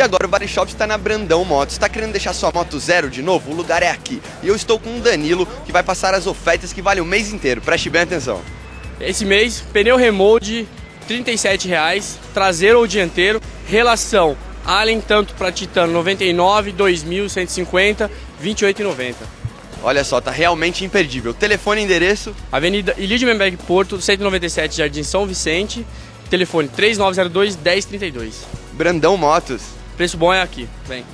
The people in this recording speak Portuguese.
agora o Body Shop está na Brandão Motos. Está querendo deixar sua moto zero de novo? O lugar é aqui. E eu estou com o Danilo, que vai passar as ofertas que valem o mês inteiro. Preste bem atenção. Esse mês, pneu remold, R$ 37,00, traseiro ou dianteiro, relação Allen tanto para Titano 99, 2.150, R$ 28,90. Olha só, tá realmente imperdível. Telefone e endereço? Avenida Ilídio Memberg Porto, 197, Jardim São Vicente, telefone 3902-1032. Brandão Motos. Preço bom é aqui, vem.